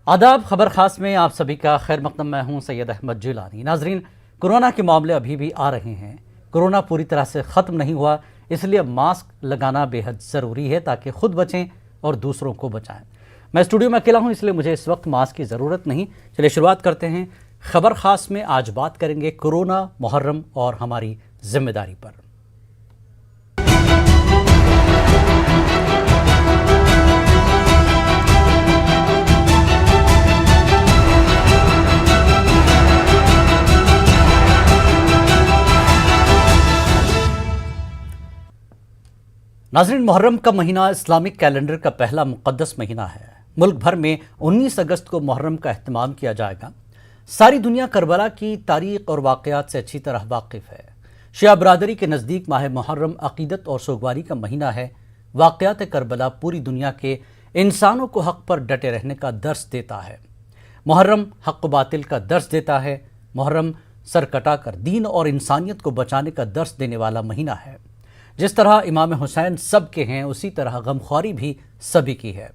आदाब। खबर खास में आप सभी का खैर मकदम। मैं हूं सैयद अहमद जिलानी। नाजरीन, कोरोना के मामले अभी भी आ रहे हैं। कोरोना पूरी तरह से ख़त्म नहीं हुआ, इसलिए मास्क लगाना बेहद ज़रूरी है ताकि खुद बचें और दूसरों को बचाएं। मैं स्टूडियो में अकेला हूं, इसलिए मुझे इस वक्त मास्क की ज़रूरत नहीं। चलिए शुरुआत करते हैं। खबर खास में आज बात करेंगे कोरोना, मुहर्रम और हमारी जिम्मेदारी पर। नाज़रीन, मुहर्रम का महीना इस्लामिक कैलेंडर का पहला मुक़द्दस महीना है। मुल्क भर में 19 अगस्त को मुहर्रम का एहतमाम किया जाएगा। सारी दुनिया करबला की तारीख़ और वाक़यात से अच्छी तरह वाकिफ़ है। शिया बरादरी के नज़दीक माह मुहर्रम अक़ीदत और सोगवारी का महीना है। वाक़यात करबला पूरी दुनिया के इंसानों को हक़ पर डटे रहने का दर्स देता है। मुहर्रम हक़ व बातिल का दर्स देता है। मुहर्रम सर कटाकर दीन और इंसानियत को बचाने का दर्स देने वाला महीना है। जिस तरह इमाम हुसैन सब के हैं, उसी तरह गमख्वारी भी सभी की है।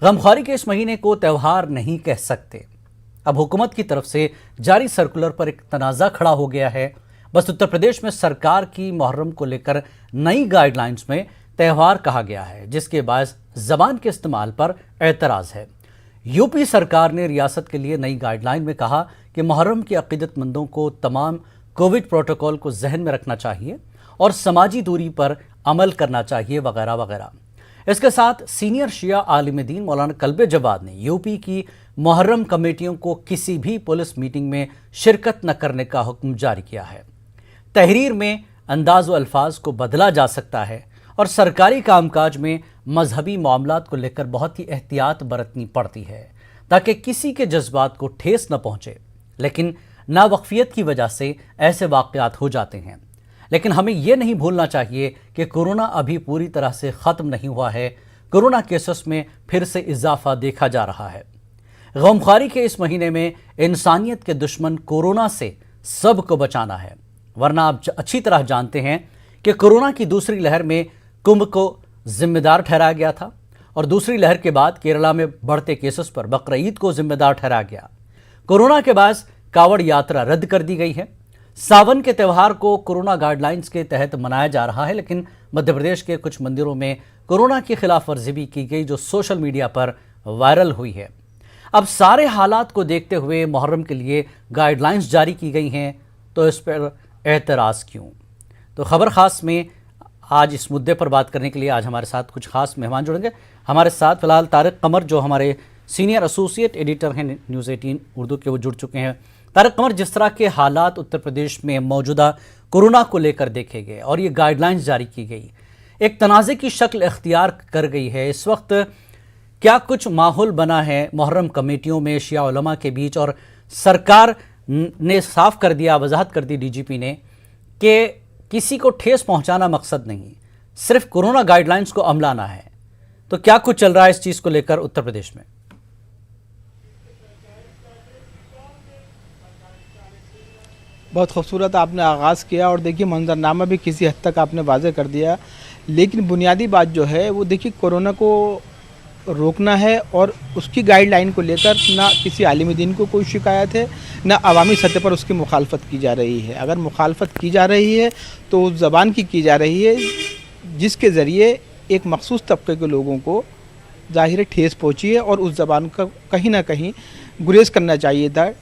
गमख्वारी के इस महीने को त्यौहार नहीं कह सकते। अब हुकूमत की तरफ से जारी सर्कुलर पर एक तनाज़ा खड़ा हो गया है। बस उत्तर प्रदेश में सरकार की मुहर्रम को लेकर नई गाइडलाइंस में त्यौहार कहा गया है, जिसके बायस ज़बान के इस्तेमाल पर एतराज़ है। यूपी सरकार ने रियासत के लिए नई गाइडलाइन में कहा कि मुहर्रम के अक़ीदतमंदों को तमाम कोविड प्रोटोकॉल को जहन में रखना चाहिए और समाजी दूरी पर अमल करना चाहिए वगैरह वगैरह। इसके साथ सीनियर शिया आलिम दीन मौलाना कल्बे जवाद ने यूपी की मुहर्रम कमेटियों को किसी भी पुलिस मीटिंग में शिरकत न करने का हुक्म जारी किया है। तहरीर में अंदाज़ व अल्फाज को बदला जा सकता है और सरकारी कामकाज में मजहबी मामलात को लेकर बहुत ही एहतियात बरतनी पड़ती है ताकि किसी के जज्बात को ठेस न पहुँचे। लेकिन नावक्फियत की वजह से ऐसे वाक़यात हो जाते हैं। लेकिन हमें यह नहीं भूलना चाहिए कि कोरोना अभी पूरी तरह से ख़त्म नहीं हुआ है। कोरोना केसेस में फिर से इजाफा देखा जा रहा है। गमख्वारी के इस महीने में इंसानियत के दुश्मन कोरोना से सबको बचाना है, वरना आप अच्छी तरह जानते हैं कि कोरोना की दूसरी लहर में कुंभ को जिम्मेदार ठहराया गया था और दूसरी लहर के बाद केरला में बढ़ते केसेस पर बकरीद को जिम्मेदार ठहराया गया। कोरोना के बाद कावड़ यात्रा रद्द कर दी गई है। सावन के त्यौहार को कोरोना गाइडलाइंस के तहत मनाया जा रहा है, लेकिन मध्य प्रदेश के कुछ मंदिरों में कोरोना की खिलाफ वर्जी भी की गई, जो सोशल मीडिया पर वायरल हुई है। अब सारे हालात को देखते हुए मुहर्रम के लिए गाइडलाइंस जारी की गई हैं, तो इस पर एतराज़ क्यों? तो खबर खास में आज इस मुद्दे पर बात करने के लिए आज हमारे साथ कुछ खास मेहमान जुड़ेंगे। हमारे साथ फिलहाल तारिक कमर, जो हमारे सीनियर एसोसिएट एडिटर हैं न्यूज़ 18 उर्दू के, वो जुड़ चुके हैं। तारिक कमर, जिस तरह के हालात उत्तर प्रदेश में मौजूदा कोरोना को लेकर देखे गए और ये गाइडलाइंस जारी की गई, एक तनाज़े की शक्ल इख्तियार कर गई है, इस वक्त क्या कुछ माहौल बना है मुहर्रम कमेटियों में शिया उलमा के बीच, और सरकार ने साफ कर दिया, वजाहत कर दी डीजीपी ने कि किसी को ठेस पहुंचाना मकसद नहीं, सिर्फ कोरोना गाइडलाइंस को अमलाना है। तो क्या कुछ चल रहा है इस चीज़ को लेकर उत्तर प्रदेश में? बहुत खूबसूरत आपने आगाज़ किया और देखिए मंजरनामा भी किसी हद तक आपने वाज़े कर दिया। लेकिन बुनियादी बात जो है वो देखिए, कोरोना को रोकना है और उसकी गाइडलाइन को लेकर ना किसी आलिम दीन को कोई शिकायत है, ना अवामी सतह पर उसकी मुखालफत की जा रही है। अगर मुखालफत की जा रही है तो उस ज़बान की जा रही है जिसके ज़रिए एक मखसूस तबके के लोगों को ज़ाहिर ठेस पहुँची है, और उस ज़बान का कहीं ना कहीं गुरेज करना चाहिए था।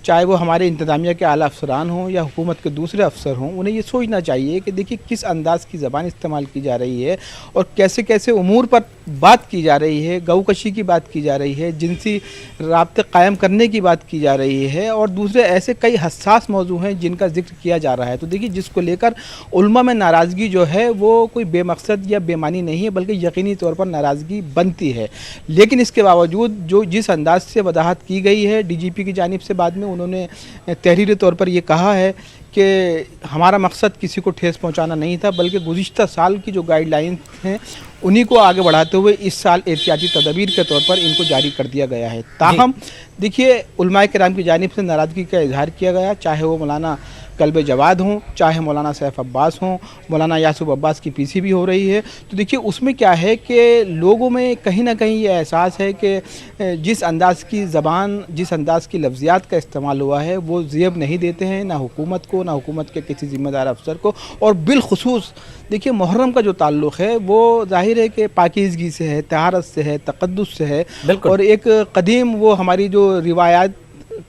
चाहे वो हमारे इंतज़ामिया के आला अफसरान हों या हुकूमत के दूसरे अफसर हों, उन्हें ये सोचना चाहिए कि देखिए किस अंदाज़ की ज़बान इस्तेमाल की जा रही है और कैसे कैसे उमूर पर बात की जा रही है। गौकशी की बात की जा रही है, जिनसी राब्ते कायम करने की बात की जा रही है, और दूसरे ऐसे कई हसास मौजू हैं जिनका जिक्र किया जा रहा है। तो देखिए, जिसको लेकर उलमा में नाराज़गी जो है वो कोई बेमकसद या बेमानी नहीं है, बल्कि यकीनी तौर पर नाराज़गी बनती है। लेकिन इसके बावजूद जो जिस अंदाज से वजाहत की गई है डीजीपी की जानिब से, बाद में उन्होंने तहरीरी तौर पर ये कहा है कि हमारा मकसद किसी को ठेस पहुंचाना नहीं था, बल्कि गुज़िश्ता साल की जो गाइडलाइंस हैं उन्हीं को आगे बढ़ाते हुए इस साल एहतियाती तदबीर के तौर पर इनको जारी कर दिया गया है। ताहम देखिए उलमाए किराम की जानिब से नाराज़गी का इजहार किया गया, चाहे वो मौलाना कल्ब जवाद हों, चाहे मौलाना सैफ अब्बास हों, मौलाना यासूब अब्बास की पीसी भी हो रही है। तो देखिए उसमें क्या है कि लोगों में कहीं ना कहीं ये एहसास है कि जिस अंदाज़ की ज़बान, जिस अंदाज़ की लफ्ज़ियात का इस्तेमाल हुआ है वो ज़ेब नहीं देते हैं ना हुकूमत को, ना हुकूमत के किसी ज़िम्मेदार अफसर को। और बिलखुसूस देखिए मुहर्रम का जो ताल्लुक़ है वो ज़ाहिर है कि पाकीज़गी से है, तहारत से है, तक़द्दुस से है, और एक कदीम वो हमारी जो रिवायात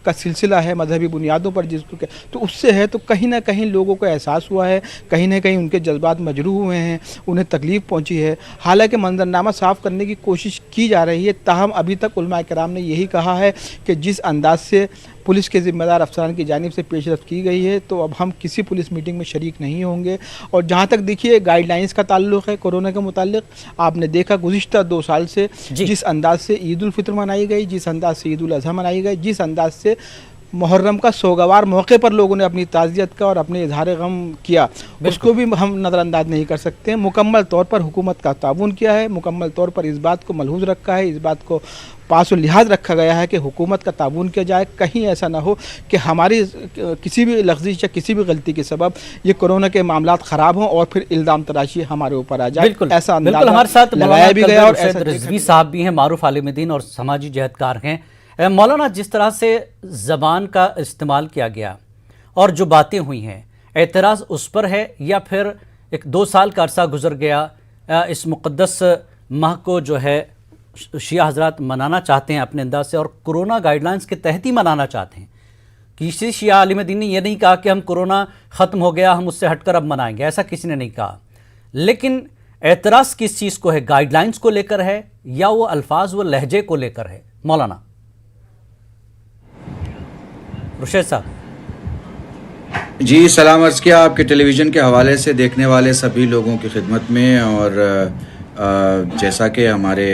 का सिलसिला है मजहबी बुनियादों पर जिसको तो उससे है। तो कहीं ना कहीं लोगों को एहसास हुआ है, कहीं ना कहीं उनके जज्बात मजरूह हुए हैं, उन्हें तकलीफ़ पहुंची है। हालांकि मंजरनामा साफ़ करने की कोशिश की जा रही है, ताहम अभी तक उलमा किराम ने यही कहा है कि जिस अंदाज से पुलिस के ज़िम्मेदार अफसरान की जानिब से पेशरफ्त की गई है तो अब हम किसी पुलिस मीटिंग में शरीक नहीं होंगे। और जहाँ तक देखिए गाइडलाइंस का ताल्लुक़ है कोरोना के मुतालिक, आपने देखा गुज़िश्ता 2 साल से जिस अंदाज से ईद उल फितर मनाई गई, जिस अंदाज से ईद उल अज़हा मनाई गई, जिस अंदाज से मुहर्रम का सोगवार मौके पर लोगों ने अपनी ताज़ियत का और अपने इजहार गम किया, उसको भी हम नज़रअंदाज नहीं कर सकते हैं। मुकम्मल तौर पर हुकूमत का ताउन किया है, मुकम्मल तौर पर इस बात को मलहूज़ रखा है, इस बात को पास लिहाज रखा गया है कि हुकूमत का ताउन किया जाए। कहीं ऐसा ना हो कि हमारी किसी भी लफ्ज़िश या किसी भी गलती के सबब ये कोरोना के मामलात ख़राब हों और फिर इल्ज़ाम तराशी हमारे ऊपर आ जाए। बिल्कुल ऐसा बिल्कुल हमारे साथ लगाया भी गया। और ऐसा रिजवी साहब भी हैं, मारूफ आलिम दीन और समाजी जहदकार हैं। मौलाना, जिस तरह से ज़बान का इस्तेमाल किया गया और जो बातें हुई हैं, एतराज़ उस पर है या फिर एक 2 साल का अरसा गुजर गया, इस मुक़द्दस माह को जो है शिया हज़रात मनाना चाहते हैं अपने अंदाज से और कोरोना गाइडलाइंस के तहत ही मनाना चाहते हैं। किसी शिया आलिम दीन ने यह नहीं कहा कि हम कोरोना ख़त्म हो गया हम उससे हटकर अब मनाएंगे, ऐसा किसी ने नहीं कहा। लेकिन एतराज़ किस चीज़ को है, गाइडलाइंस को लेकर है या वो अल्फाज व लहजे को लेकर है? मौलाना रुशैद साहब जी, सलाम अर्ज़ किया आपके टेलीविज़न के हवाले से देखने वाले सभी लोगों की खिदमत में। और जैसा कि हमारे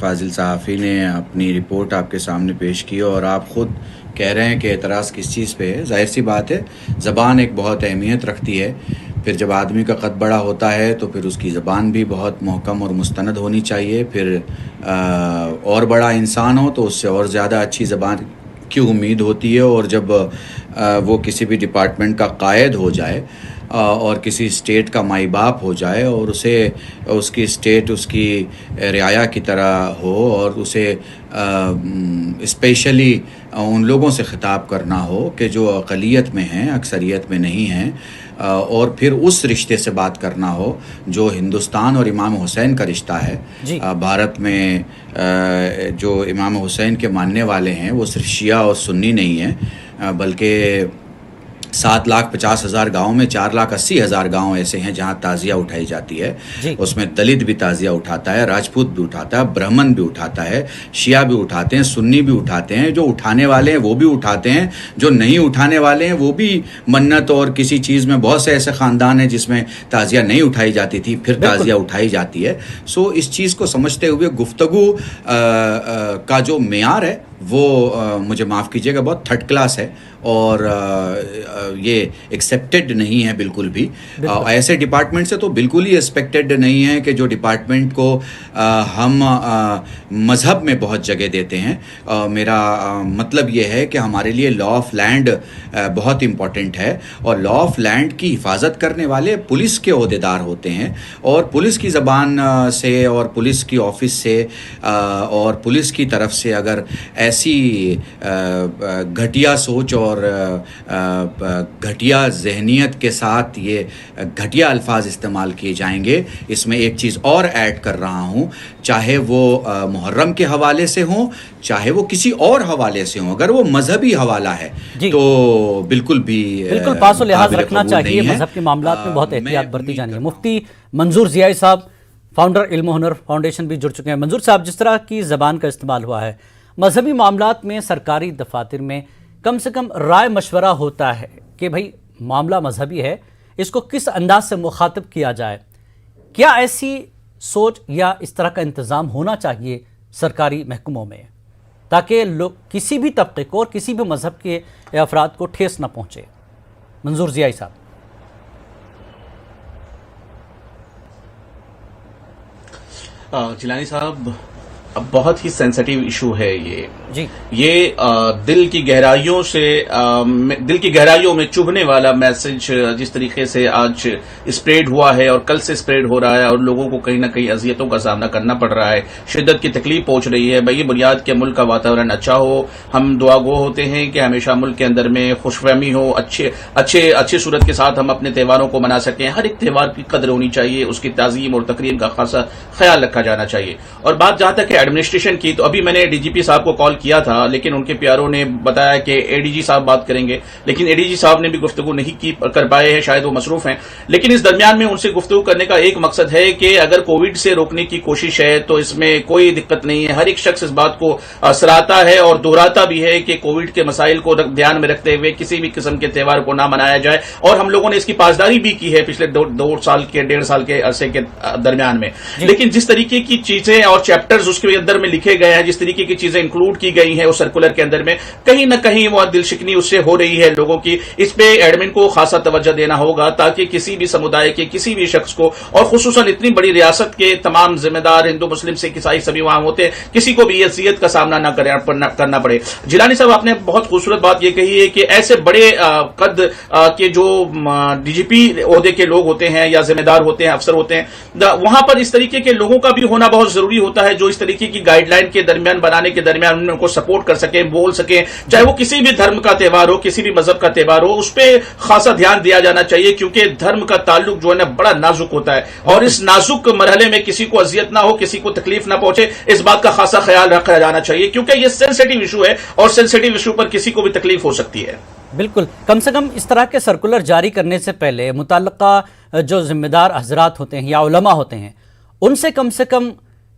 फाजिल सहाफ़ी ने अपनी रिपोर्ट आपके सामने पेश की और आप ख़ुद कह रहे हैं कि एतराज़ किस चीज़ पे है, ज़ाहिर सी बात है ज़बान एक बहुत अहमियत रखती है। फिर जब आदमी का कद बड़ा होता है तो फिर उसकी ज़बान भी बहुत महकम और मुस्तनद होनी चाहिए। फिर और बड़ा इंसान हो तो उससे और ज़्यादा अच्छी ज़बान की उम्मीद होती है। और जब वो किसी भी डिपार्टमेंट का कायद हो जाए और किसी स्टेट का माई बाप हो जाए और उसे उसकी स्टेट उसकी रियाया की तरह हो और उसे स्पेशली उन लोगों से ख़िताब करना हो कि जो अक़लियत में हैं, अक्सरियत में नहीं हैं, और फिर उस रिश्ते से बात करना हो जो हिंदुस्तान और इमाम हुसैन का रिश्ता है। भारत में जो इमाम हुसैन के मानने वाले हैं वो सिर्फ शिया और सुन्नी नहीं हैं, बल्कि 7,50,000 गाँव में 4,80,000 गाँव ऐसे हैं जहाँ ताज़िया उठाई जाती है। उसमें दलित भी ताज़िया उठाता है, राजपूत भी उठाता है, ब्राह्मण भी उठाता है, शिया भी उठाते हैं, सुन्नी भी उठाते हैं। जो उठाने वाले हैं वो भी उठाते हैं, जो नहीं उठाने वाले हैं वो भी मन्नत और किसी चीज़ में बहुत से ऐसे ख़ानदान हैं जिसमें ताज़िया नहीं उठाई जाती थी फिर ताज़िया उठाई जाती है। सो इस चीज़ को समझते हुए गुफ्तगू का जो मेयार है वो मुझे माफ़ कीजिएगा बहुत थर्ड क्लास है और ये एक्सेप्टेड नहीं है बिल्कुल भी। ऐसे डिपार्टमेंट से तो बिल्कुल ही एक्सपेक्टेड नहीं है कि जो डिपार्टमेंट को हम मज़हब में बहुत जगह देते हैं। मेरा मतलब ये है कि हमारे लिए लॉ ऑफ लैंड बहुत इम्पॉर्टेंट है और लॉ ऑफ लैंड की हिफाजत करने वाले पुलिस के ओहदेदार होते हैं। और पुलिस की ज़बान से और पुलिस की ऑफिस से और पुलिस की तरफ से अगर ऐसी घटिया सोच और घटिया जहनियत के साथ ये घटिया अल्फाज इस्तेमाल किए जाएंगे, इसमें एक चीज़ और ऐड कर रहा हूँ, चाहे वो मुहर्रम के हवाले से हो चाहे वो किसी और हवाले से हो, अगर वो मजहबी हवाला है तो बिल्कुल पास लिहाज रखना चाहिए। मजहब के मामलात में बहुत एहतियात बरती जानी है। मुफ्ती मंजूर ज़ियाई साहब, फाउंडर इल्म हुनर फाउंडेशन, भी जुड़ चुके हैं। मंजूर साहब, जिस तरह की ज़बान का इस्तेमाल हुआ है मजहबी मामलात में, सरकारी दफातर में कम से कम राय मशवरा होता है कि भाई मामला मजहबी है, इसको किस अंदाज से मुखातिब किया जाए। क्या ऐसी सोच या इस तरह का इंतज़ाम होना चाहिए सरकारी महकमों में ताकि लोग किसी भी तबके को और किसी भी मजहब के अफराद को ठेस न पहुँचे? मंजूर ज़ियाई साहब। جیلانی صاحب اب بہت ہی سینسٹیو ایشو ہے جی یہ دل کی گہرائیوں میں چبھنے والا میسج جس طریقے سے آج اسپریڈ ہوا ہے اور کل سے اسپریڈ ہو رہا ہے اور لوگوں کو کہیں نہ کہیں اذیتوں کا سامنا کرنا پڑ رہا ہے، شدت کی تکلیف پہنچ رہی ہے۔ بھائی بنیاد کے ملک کا واتاورن اچھا ہو، ہم دعا گو ہوتے ہیں کہ ہمیشہ ملک کے اندر میں خوش فہمی ہو، اچھے صورت کے ساتھ ہم اپنے تہواروں کو منا سکیں۔ ہر ایک تہوار کی قدر ہونی چاہیے، اس کی تعظیم اور تقریب کا خاصا خیال رکھا جانا چاہیے۔ اور بات جہاں تک ہے ایڈمنسٹریشن کی، تو ابھی میں نے ڈی جی پی صاحب کو کال کیا تھا، لیکن ان کے پیاروں نے بتایا کہ اے ڈی جی صاحب بات کریں گے، لیکن اے ڈی جی صاحب نے بھی گفتگو نہیں کر پائے ہیں، شاید وہ مصروف ہیں۔ لیکن اس درمیان میں ان سے گفتگو کرنے کا ایک مقصد ہے کہ اگر کووڈ سے روکنے کی کوشش ہے تو اس میں کوئی دقت نہیں ہے۔ ہر ایک شخص اس بات کو سراہتا ہے اور دہراتا بھی ہے کہ کووڈ کے مسائل کو دھیان میں رکھتے ہوئے کسی بھی قسم کے تہوار کو نہ منایا جائے، اور ہم لوگوں نے اس کی پاسداری بھی کی ہے پچھلے 1.5 سال کے عرصے کے درمیان میں۔ لیکن جس طریقے کی چیزیں اور چیپٹرز اس کے اندر میں لکھے گئے ہیں، جس طریقے کی چیزیں انکلوڈ کی گئی ہیں اس سرکولر کے اندر میں، کہیں نہ کہیں وہ دل شکنی اس سے ہو رہی ہے لوگوں کی۔ اس پہ ایڈمن کو خاصا توجہ دینا ہوگا تاکہ کسی بھی سمودائے کے کسی بھی شخص کو، اور خصوصاً اتنی بڑی ریاست کے تمام ذمہ دار ہندو مسلم سکھ عیسائی سبھی وہاں ہوتے ہیں، کسی کو بھی اذیت کا سامنا نہ کرنا پڑے۔ جیلانی صاحب آپ نے بہت خوبصورت بات یہ کہی ہے کہ ایسے بڑے قد کے جو ڈی جی پی عہدے کے لوگ ہوتے ہیں یا ذمہ دار ہوتے ہیں، افسر ہوتے ہیں، وہاں پر اس طریقے کے لوگوں کا بھی ہونا بہت ضروری ہوتا ہے جو اس طریقے کی گائیڈ لائن کے درمیان بنانے کے درمیان ان کو سپورٹ کر سکیں، بول سکیں، چاہے وہ کسی بھی دھرم کا تہوار ہو، کسی بھی مذہب کا تہوار ہو، اس پہ خاصا دھیان دیا جانا چاہیے، کیونکہ دھرم کا تعلق جو ہے نا بڑا نازک ہوتا ہے، اور اس نازک مرحلے میں کسی کو اذیت نہ ہو، کسی کو تکلیف نہ پہنچے، اس بات کا خاصا خیال رکھا جانا چاہیے، کیونکہ یہ سینسٹیو ایشو ہے اور سینسٹیو ایشو پر کسی کو بھی تکلیف ہو سکتی ہے۔ بالکل، کم سے کم اس طرح کے سرکولر جاری کرنے سے پہلے متعلقہ جو ذمہ دار حضرات ہوتے ہیں یا علماء ہوتے ہیں، ان سے کم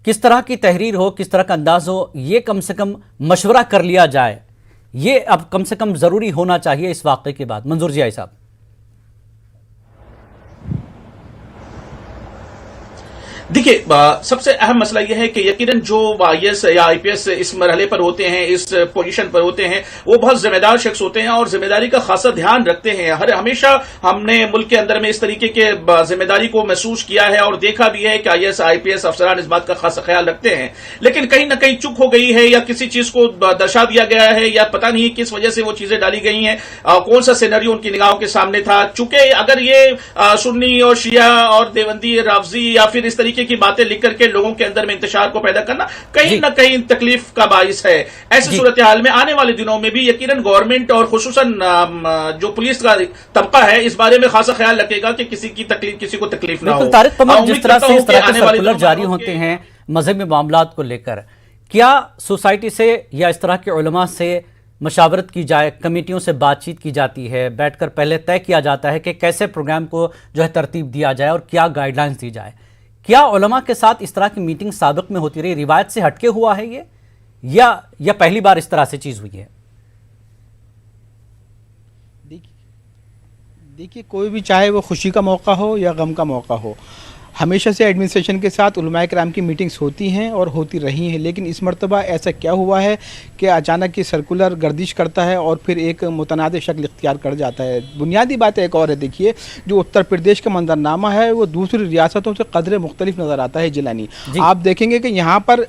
کس طرح کی تحریر ہو، کس طرح کا انداز ہو، یہ کم سے کم مشورہ کر لیا جائے، یہ اب کم سے کم ضروری ہونا چاہیے اس واقعے کے بعد۔ منظور جی صاحب۔ دیکھیے، سب سے اہم مسئلہ یہ ہے کہ یقیناً جو آئی ایس یا آئی پی ایس اس مرحلے پر ہوتے ہیں، اس پوزیشن پر ہوتے ہیں، وہ بہت ذمہ دار شخص ہوتے ہیں اور ذمہ داری کا خاصا دھیان رکھتے ہیں۔ ہمیشہ ہم نے ملک کے اندر میں اس طریقے کے ذمہ داری کو محسوس کیا ہے اور دیکھا بھی ہے کہ I S I P S افسران اس بات کا خاصا خیال رکھتے ہیں، لیکن کہیں نہ کہیں چک ہو گئی ہے یا کسی چیز کو درشا دیا گیا ہے یا پتہ نہیں کس وجہ سے وہ چیزیں ڈالی گئی ہیں، کون سا سینیریو ان کی نگاہوں کے سامنے تھا۔ چونکہ اگر یہ سنی اور شیعہ اور دیوبندی رافضی یا پھر اس طریقے کی باتیں لکھ کر کے لوگوں کے اندر میں انتشار کو پیدا کرنا کہیں نہ کہیں تکلیف کا باعث ہے، ایسی صورتحال میں آنے والے دنوں میں بھی یقیناً گورنمنٹ اور خصوصاً جو پولیس کا طبقہ ہے اس بارے میں خاصا خیال رکھے گا کہ کسی کو تکلیف نہ ہو۔ طارق تمام جس طرح سے اس طرح کے سرکولر جاری ہوتے ہیں مذہبی معاملات کو لے کر، کیا سوسائٹی سے یا اس طرح کے علماء سے مشاورت کی جائے، کمیٹیوں سے بات چیت کی جاتی ہے، بیٹھ کر پہلے طے کیا جاتا ہے کہ کیسے پروگرام کو جو ہے ترتیب دیا جائے اور کیا گائیڈ لائنز دی جائے؟ کیا علماء کے ساتھ اس طرح کی میٹنگ سابق میں ہوتی رہی، روایت سے ہٹ کے ہوا ہے یہ یا پہلی بار اس طرح سے چیز ہوئی ہے؟ دیکھیے، کوئی بھی چاہے وہ خوشی کا موقع ہو یا غم کا موقع ہو، ہمیشہ سے ایڈمنسٹریشن کے ساتھ علماء کرام کی میٹنگز ہوتی ہیں اور ہوتی رہی ہیں، لیکن اس مرتبہ ایسا کیا ہوا ہے کہ اچانک یہ سرکولر گردش کرتا ہے اور پھر ایک متنازع شکل اختیار کر جاتا ہے۔ بنیادی بات ایک اور ہے، دیکھیے جو اتر پردیش کا منظرنامہ ہے وہ دوسری ریاستوں سے قدرے مختلف نظر آتا ہے جیلانی۔ آپ دیکھیں گے کہ یہاں پر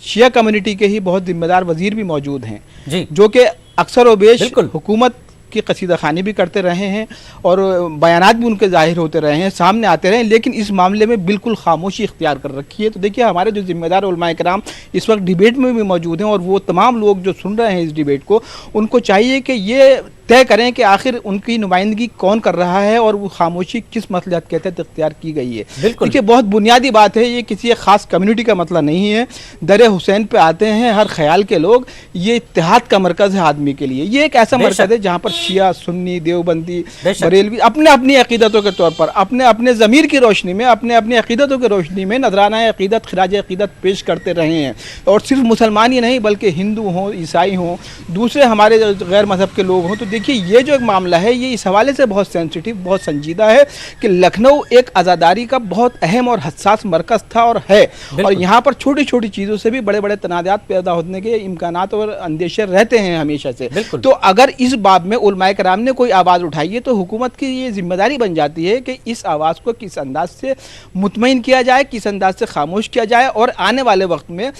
شیعہ کمیونٹی کے ہی بہت ذمہ دار وزیر بھی موجود ہیں جو کہ اکثر و بیش حکومت کی قصیدہ خوانی بھی کرتے رہے ہیں اور بیانات بھی ان کے ظاہر ہوتے رہے ہیں، سامنے آتے رہے ہیں، لیکن اس معاملے میں بالکل خاموشی اختیار کر رکھی ہے۔ تو دیکھیے، ہمارے جو ذمہ دار علماء کرام اس وقت ڈیبیٹ میں بھی موجود ہیں اور وہ تمام لوگ جو سن رہے ہیں اس ڈیبیٹ کو، ان کو چاہیے کہ یہ طے کریں کہ آخر ان کی نمائندگی کون کر رہا ہے اور وہ خاموشی کس مصلحت کے تحت اختیار کی گئی ہے۔ دیکھیے، بہت بنیادی بات ہے، یہ کسی ایک خاص کمیونٹی کا مسئلہ نہیں ہے۔ در حسین پہ آتے ہیں ہر خیال کے لوگ، یہ اتحاد کا مرکز ہے آدمی کے لیے، یہ ایک ایسا مرکز ہے جہاں پر شیعہ، سنی، دیوبندی، بریلوی اپنے اپنی عقیدتوں کے طور پر اپنے ضمیر کی روشنی میں، اپنے عقیدتوں کی روشنی میں نذرانہ عقیدت، خراج عقیدت پیش کرتے رہے ہیں، اور صرف مسلمان ہی نہیں بلکہ ہندو ہوں، عیسائی ہوں، دوسرے ہمارے غیر مذہب کے لوگ ہوں۔ تو देखिए ये जो एक मामला है ये इस हवाले से बहुत सेंसिटिव, बहुत संजीदा है कि लखनऊ एक आज़ादारी का बहुत अहम और हसास मरकज़ था और है, और यहाँ पर छोटी छोटी चीज़ों से भी बड़े बड़े तनाज़ात पैदा होने के इम्कानात और अंदेशे रहते हैं हमेशा से। तो अगर इस बाब में उलमाए कराम ने कोई आवाज़ उठाई है तो हुकूमत की ये जिम्मेदारी बन जाती है कि इस आवाज़ को किस अंदाज से मुतमईन किया जाए, किस अंदाज से खामोश किया जाए, और आने वाले वक्त में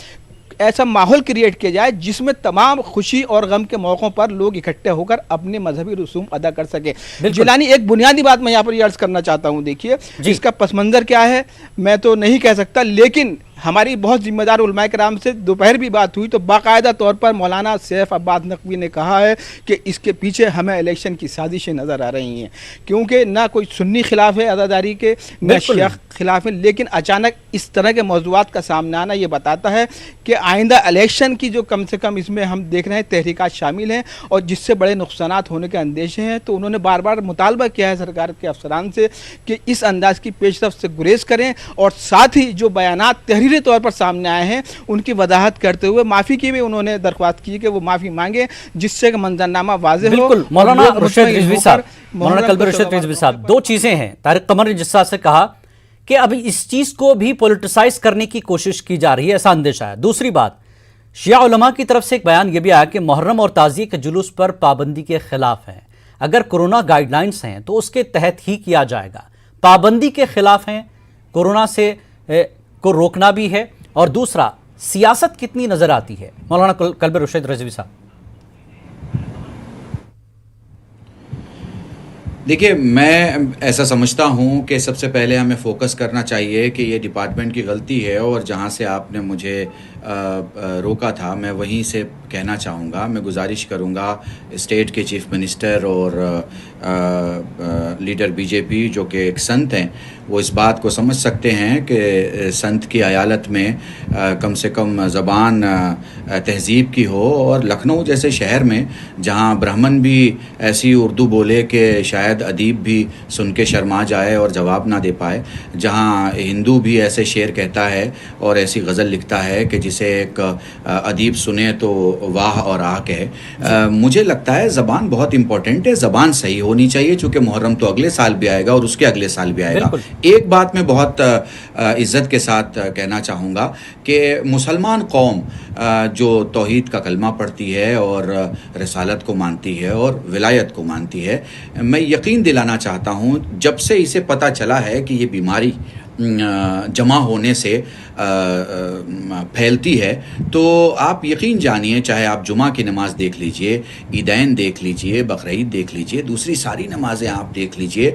ऐसा माहौल क्रिएट किया जाए जिसमें तमाम खुशी और गम के मौक़ों पर लोग इकट्ठे होकर अपने मजहबी रसूम अदा कर सके। जिलानी, एक बुनियादी बात मैं यहाँ पर अर्ज़ करना चाहता हूँ, देखिए इसका पस मंज़र क्या है मैं तो नहीं कह सकता, लेकिन हमारी बहुत जिम्मेदार उलमाए कराम से दोपहर भी बात हुई तो बाकायदा तौर पर मौलाना सैफ अब्बास नकवी ने कहा है कि इसके पीछे हमें इलेक्शन की साजिशें नज़र आ रही हैं, क्योंकि ना कोई सुन्नी खिलाफ है आज़ादारी के, ना शिया खिलाफ है, लेकिन अचानक इस तरह के मौज़ूआत का सामने आना ये बताता है कि आइंदा इलेक्शन की जो कम से कम इसमें हम देख रहे हैं तहरीकात शामिल हैं और जिससे बड़े नुकसानात होने के अंदेशे हैं। तो उन्होंने बार बार मुतालबा किया है सरकार के अफसरान से कि इस अंदाज की पेशरफ से गुरेज करें, और साथ ही जो बयानात तहरीरी तौर पर सामने आए हैं उनकी वजाहत करते हुए माफ़ी की भी उन्होंने दरख्वास्त की कि वो माफ़ी मांगे, जिससे कि मंजरनामा वाज़ेह हो। बिल्कुल मौलाना रुशद रिजवी साहब, मौलाना कल्बे रुशद रिजवी साहब, दो चीज़ें हैं। तारिक कमर ने जिस तरह से कहा कि अभी इस चीज़ को भी पॉलिटिसाइज करने की कोशिश की जा रही है, ऐसा अंदेशा है। दूसरी बात, शिया उलमा की तरफ से एक बयान ये भी आया कि मुहर्रम और ताज़िये के जुलूस पर पाबंदी के खिलाफ है, अगर कोरोना गाइडलाइंस हैं तो उसके तहत ही किया जाएगा। पाबंदी के खिलाफ हैं, कोरोना से को रोकना भी है, और दूसरा सियासत कितनी नजर आती है। मौलाना कल्बे रुशद रिजवी साहब, देखिए, मैं ऐसा समझता हूँ कि सबसे पहले हमें फोकस करना चाहिए कि ये डिपार्टमेंट की गलती है, और जहाँ से आपने मुझे रोका था मैं वहीं से कहना चाहूँगा। मैं गुजारिश करूँगा स्टेट के चीफ मिनिस्टर और लीडर बीजेपी जो कि एक संत हैं, वो इस बात को समझ सकते हैं कि संत की अयालत में कम से कम ज़बान तहज़ीब की हो, और लखनऊ जैसे शहर में जहाँ ब्राह्मण भी ऐसी उर्दू बोले कि शायद अदीब भी सुन के शर्मा जाए और जवाब ना दे पाए, जहाँ हिंदू भी ऐसे शेर कहता है और ऐसी गज़ल लिखता है कि जिसे एक अदीब सुने तो वाह और आह कहे। मुझे लगता है ज़बान बहुत इंपॉर्टेंट है, ज़बान सही होनी चाहिए, चूँकि मुहर्रम तो अगले साल भी आएगा और उसके अगले साल भी आएगा। एक बात मैं बहुत इज़्ज़त के साथ कहना चाहूँगा कि मुसलमान कौम जो तौहीद का कलमा पढ़ती है और रिसालत को मानती है और विलायत को मानती है, मैं यकीन दिलाना चाहता हूँ जब से इसे पता चला है कि ये बीमारी जमा होने से फैलती है, तो आप यकीन जानिए, चाहे आप जुमा की नमाज़ देख लीजिए, ईदैन देख लीजिए, बकरीद देख लीजिए, दूसरी सारी नमाज़ें आप देख लीजिए,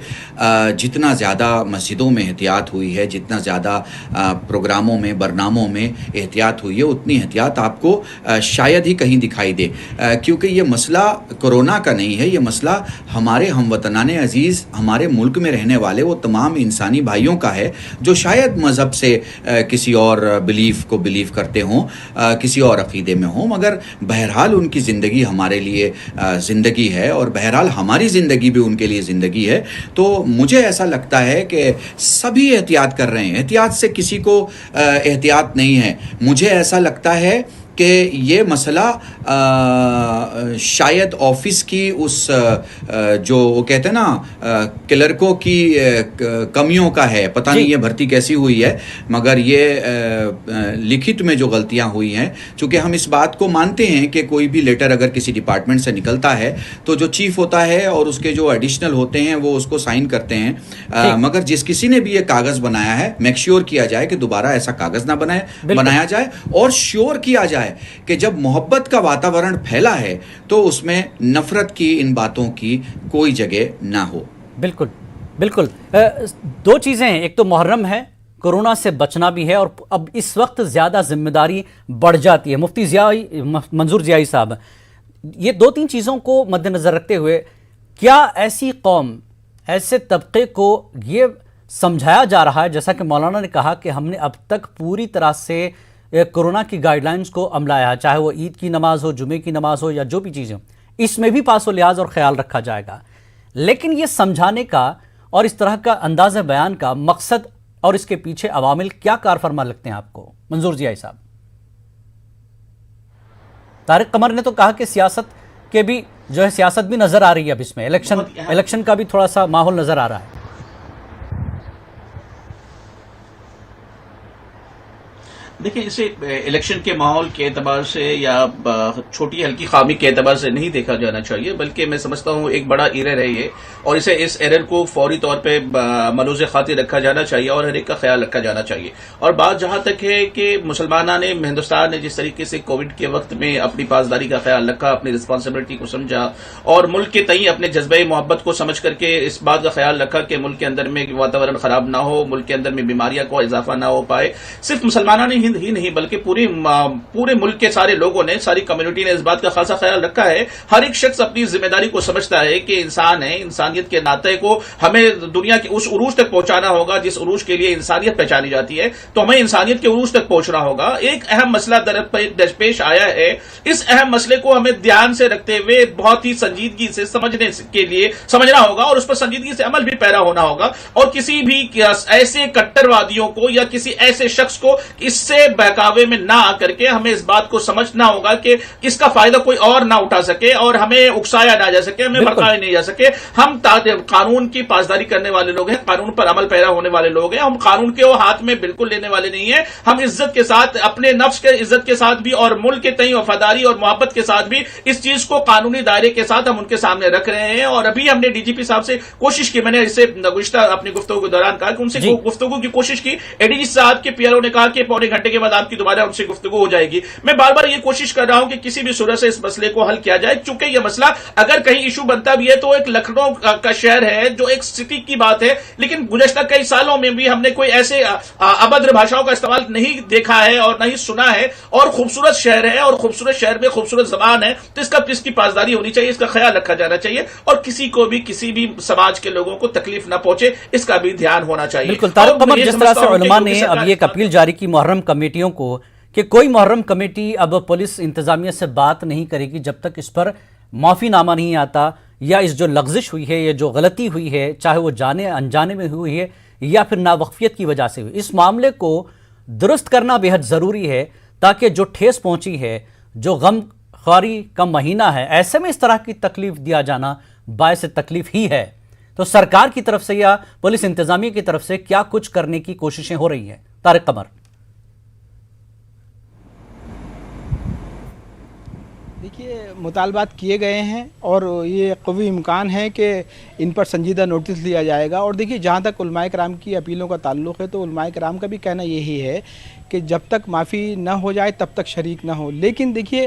जितना ज़्यादा मस्जिदों में एहतियात हुई है, जितना ज़्यादा प्रोग्रामों में बरनामों में एहतियात हुई है, उतनी एहतियात आपको शायद ही कहीं दिखाई दे, क्योंकि ये मसला कोरोना का नहीं है, ये मसला हमारे हमवतनाने अजीज़, हमारे मुल्क में रहने वाले वो तमाम इंसानी भाइयों का है जो शायद मज़हब से किसी और बिलीफ को बिलीव करते हों, किसी और अक़ीदे में हों, मगर बहरहाल उनकी ज़िंदगी हमारे लिए ज़िंदगी है और बहरहाल हमारी ज़िंदगी भी उनके लिए ज़िंदगी है। तो मुझे ऐसा लगता है कि सभी एहतियात कर रहे हैं, एहतियात से किसी को एहतियात नहीं है। मुझे ऐसा लगता है कि ये मसला शायद ऑफिस की उस जो वो कहते हैं ना क्लर्कों की कमियों का है, पता नहीं ये भर्ती कैसी हुई है, मगर ये लिखित में जो गलतियां हुई हैं, चूँकि हम इस बात को मानते हैं कि कोई भी लेटर अगर किसी डिपार्टमेंट से निकलता है तो जो चीफ होता है और उसके जो एडिशनल होते हैं वो उसको साइन करते हैं, मगर जिस किसी ने भी ये कागज़ बनाया है मेक श्योर किया जाए कि दोबारा ऐसा कागज़ ना बनाया जाए, और श्योर किया जाए कि जब मोहब्बत का वातावरण फैला है तो उसमें नफरत की, इन बातों की कोई जगह ना हो। बिल्कुल बिल्कुल। दो चीज़ें हैं, एक तो मुहर्रम है, कोरोना से बचना भी है, और अब इस वक्त ज़्यादा जिम्मेदारी बढ़ जाती है। मुफ्ती मंजूर ज़ियाई साहब, ये दो तीन चीज़ों को मद्देनज़र रखते हुए क्या ऐसी कौम, ऐसे तबके को ये समझाया जा रहा है, जैसा कि मौलाना ने कहा कि हमने अब तक पूरी तरह से कोरोना की गाइडलाइंस को अमलाया, चाहे वो ईद की नमाज हो, जुमे की नमाज हो, या जो भी चीज़ें, इसमें भी पास व लिहाज और ख्याल रखा जाएगा, लेकिन ये समझाने का और इस तरह का अंदाज़ बयान का मकसद और इसके पीछे अवामिल क्या कार फरमा लगते हैं आपको, मंजूर ज़ियाई साहब? तारिक कमर ने तो कहा कि सियासत کے بھی جو ہے سیاست بھی نظر آ رہی ہے اب اس میں الیکشن کا بھی تھوڑا سا ماحول نظر آ رہا ہے. دیکھیں اسے الیکشن کے ماحول کے اعتبار سے یا چھوٹی ہلکی خامی کے اعتبار سے نہیں دیکھا جانا چاہیے، بلکہ میں سمجھتا ہوں ایک بڑا ایرر ہے یہ، اور اس ایرر کو فوری طور پہ ملوز خاطر رکھا جانا چاہیے اور ہر ایک کا خیال رکھا جانا چاہیے. اور بات جہاں تک ہے کہ مسلمانوں نے، ہندوستان نے جس طریقے سے کووڈ کے وقت میں اپنی پاسداری کا خیال رکھا، اپنی رسپانسبلٹی کو سمجھا اور ملک کے تئیں اپنے جذبہ محبت کو سمجھ کر کے اس بات کا خیال رکھا کہ ملک کے اندر میں واتاورن خراب نہ ہو، ملک کے اندر میں بیماریاں کو اضافہ نہ ہو پائے. صرف مسلمانوں نے ہی نہیں بلکہ پورے ملک کے سارے لوگوں نے، ساری کمیونٹی نے اس بات کا خاصا خیال رکھا ہے. ہر ایک شخص اپنی ذمہ داری کو سمجھتا ہے کہ انسان ہے، انسانیت کے ناطے کو ہمیں دنیا کے اس عروج تک پہنچانا ہوگا جس عروج کے لیے انسانیت پہچانی جاتی ہے، تو ہمیں انسانیت کے عروج تک پہنچنا ہوگا. ایک اہم مسئلہ درپیش آیا ہے، اس اہم مسئلے کو ہمیں دھیان سے رکھتے ہوئے بہت ہی سنجیدگی سے سمجھنا ہوگا اور اس پر سنجیدگی سے عمل بھی پیرا ہونا ہوگا. اور کسی بھی ایسے کٹر وادیوں کو یا کسی ایسے شخص کو اس سے بہکاوے میں نہ آ کر کے ہمیں اس بات کو سمجھنا ہوگا کہ اس کا فائدہ کوئی اور نہ اٹھا سکے اور ہمیں اکسایا نہ جا سکے، ہمیں بھڑکایا نہیں جا سکے. ہم قانون کی پاسداری کرنے والے لوگ ہیں، قانون پر عمل پیرا ہونے والے لوگ ہیں. ہم قانون کے ہاتھ میں بالکل لینے والے نہیں ہیں. ہم عزت کے ساتھ، اپنے نفس کے عزت کے ساتھ بھی اور ملک کے تئیں وفاداری اور محبت کے ساتھ بھی اس چیز کو قانونی دائرے کے ساتھ ہم ان کے سامنے رکھ رہے ہیں. اور ابھی ہم نے ڈی جی پی صاحب سے کوشش کی، میں نے اس سے گزشتہ اپنی گفتگو کے دوران کہا کہ ان سے گفتگو کی کوشش کی. اے ڈی جی صاحب کے پی ایل او نے کہا کہ پونے گھنٹے کے بعد آپ کی دوبارہ ان سے گفتگو ہو جائے گی. میں بار بار یہ کوشش کر رہا ہوں کہ کسی بھی صورت سے اس مسئلے کو حل کیا جائے، چونکہ یہ مسئلہ اگر کہیں ایشو بنتا بھی ہے تو ایک لکھنؤ کا شہر ہے جو ایک سٹی کی بات ہے، لیکن گزشتہ کئی سالوں میں بھی ہم نے کوئی ایسے ابھدر بھاشاؤں کا استعمال نہیں دیکھا ہے اور نہیں سنا ہے. اور خوبصورت شہر ہے اور خوبصورت شہر میں خوبصورت زبان ہے، تو اس کی پاسداری ہونی چاہیے، اس کا خیال رکھا جانا چاہیے اور کسی کو بھی کسی بھی سماج کے لوگوں کو تکلیف نہ پہنچے، اس کا بھی دھیان ہونا چاہیے. بالکل طارق قمر، جس طرح سے علماء نے اب یہ ایک اپیل جاری کی محرم کمیٹیوں کو کہ کوئی محرم کمیٹی اب پولیس انتظامیہ سے بات نہیں کرے گی جب تک اس پر معافی نامہ نہیں آتا، یا اس جو لغزش ہوئی ہے، یہ جو غلطی ہوئی ہے، چاہے وہ جانے انجانے میں ہوئی ہے یا پھر ناوقفیت کی وجہ سے ہوئی، اس معاملے کو درست کرنا بہت ضروری ہے تاکہ جو ٹھیس پہنچی ہے، جو غم خواری کا مہینہ ہے، ایسے میں اس طرح کی تکلیف دیا جانا باعث تکلیف ہی ہے. تو سرکار کی طرف سے یا پولیس انتظامیہ کی طرف سے کیا کچھ کرنے کی کوششیں ہو رہی ہیں؟ طارق قمر. دیکھیے، مطالبات کیے گئے ہیں اور یہ قوی امکان ہے کہ ان پر سنجیدہ نوٹس لیا جائے گا. اور دیکھیے، جہاں تک علماء کرام کی اپیلوں کا تعلق ہے تو علماء کرام کا بھی کہنا یہی ہے کہ جب تک معافی نہ ہو جائے تب تک شریک نہ ہو. لیکن دیکھیے،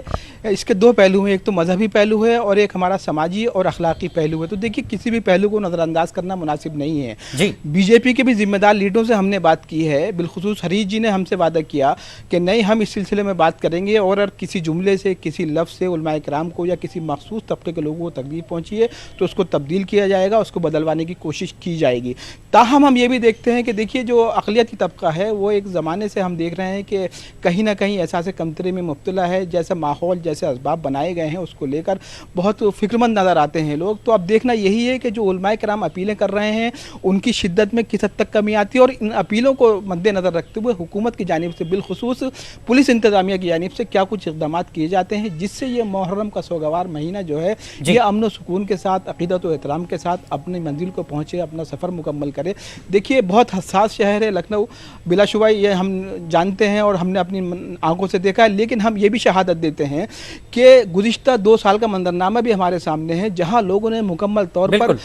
اس کے دو پہلو ہیں، ایک تو مذہبی پہلو ہے اور ایک ہمارا سماجی اور اخلاقی پہلو ہے. تو دیکھیے، کسی بھی پہلو کو نظر انداز کرنا مناسب نہیں ہے. بی جے پی کے بھی ذمہ دار لیڈروں سے ہم نے بات کی ہے، بالخصوص حریث جی نے ہم سے وعدہ کیا کہ نہیں، ہم اس سلسلے میں بات کریں گے اور کسی جملے سے، کسی لفظ سے علماء کرام کو یا کسی مخصوص طبقے کے لوگوں کو تکلیف پہنچی ہے تو اس کو تبدیل کیا جائے گا، اس کو بدلوانے کی کوشش کی جائے گی. تاہم ہم یہ بھی دیکھتے ہیں کہ دیکھیے، جو اقلیتی طبقہ ہے وہ ایک زمانے سے ہم دیکھ رہے ہیں کہ کہیں نہ کہیں احساس کمتری میں مبتلا ہے. جیسا ماحول، جیسے اسباب بنائے گئے ہیں اس کو لے کر بہت فکرمند نظر آتے ہیں لوگ. تو اب دیکھنا یہی ہے کہ جو علماء کرام اپیلیں کر رہے ہیں ان کی شدت میں کس حد تک کمی آتی ہے اور ان اپیلوں کو مد نظر رکھتے ہوئے حکومت کی جانب سے، بالخصوص پولیس انتظامیہ کی جانب سے کیا کچھ اقدامات کیے جاتے ہیں جس سے یہ محرم کا سوگوار مہینہ جو ہے یہ امن و سکون کے ساتھ، عقیدت و احترام کے ساتھ اپنی منزل کو پہنچے، اپنا سفر مکمل کرے. دیکھیے، بہت حساس شہر ہے لکھنؤ، بلا شبہ یہ ہم جانتے ہیں اور ہم نے اپنی آنکھوں سے دیکھا ہے. لیکن ہم یہ بھی شہادت دیتے ہیں کہ گزشتہ 2 سال کا منظرنامہ بھی ہمارے سامنے ہے جہاں لوگوں نے مکمل طور پر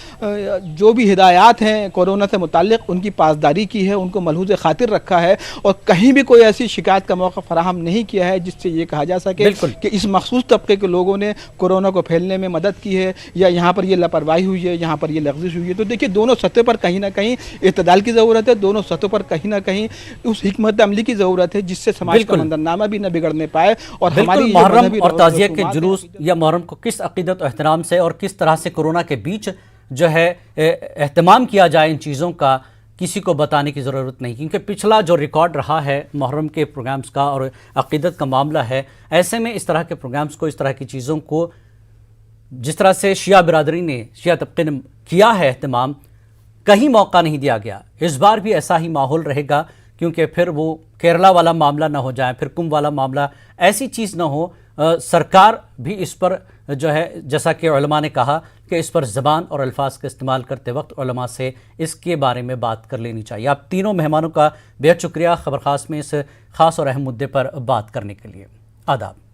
جو بھی ہدایات ہیں کورونا سے متعلق ان کی پاسداری کی ہے، ان کو ملحوظ خاطر رکھا ہے اور کہیں بھی کوئی ایسی شکایت کا موقع فراہم نہیں کیا ہے جس سے یہ کہا جا سکے کہ اس مخصوص طبقے کے لوگوں نے کورونا کو پھیلنے میں مدد کی ہے یا یہاں پر یہ لاپرواہی ہوئی ہے، یہاں پر یہ لغزش ہوئی ہے. تو دیکھیے، دونوں سطح پر کہیں نہ کہیں اعتدال کی ضرورت ہے، دونوں سطحوں پر کہیں نہ کہیں اس حکمت عملی کی ضرورت ہے جس سے سماج کا منظرنامہ بھی نہ بگڑنے پائے. اور ہماری محرم اور تعزیہ کے جلوس یا محرم کو کس عقیدت و احترام سے اور کس طرح سے کورونا کے بیچ جو ہے اہتمام کیا جائے ان چیزوں کا کسی کو بتانے کی ضرورت نہیں، کیونکہ پچھلا جو ریکارڈ رہا ہے محرم کے پروگرامز کا اور عقیدت کا معاملہ ہے، ایسے میں اس طرح کے پروگرامز کو، اس طرح کی چیزوں کو جس طرح سے شیعہ برادری نے، شیعہ طبقے نے کیا ہے اہتمام، کہیں موقع نہیں دیا گیا. اس بار بھی ایسا ہی ماحول رہے گا کیونکہ پھر وہ کیرلا والا معاملہ نہ ہو جائے، پھر کمبھ والا معاملہ، ایسی چیز نہ ہو. سرکار بھی اس پر جو ہے جیسا کہ علماء نے کہا کہ اس پر زبان اور الفاظ کا استعمال کرتے وقت علماء سے اس کے بارے میں بات کر لینی چاہیے۔ آپ تینوں مہمانوں کا بہت شکریہ خبر خاص میں اس خاص اور اہم مدعے پر بات کرنے کے لیے۔ آداب۔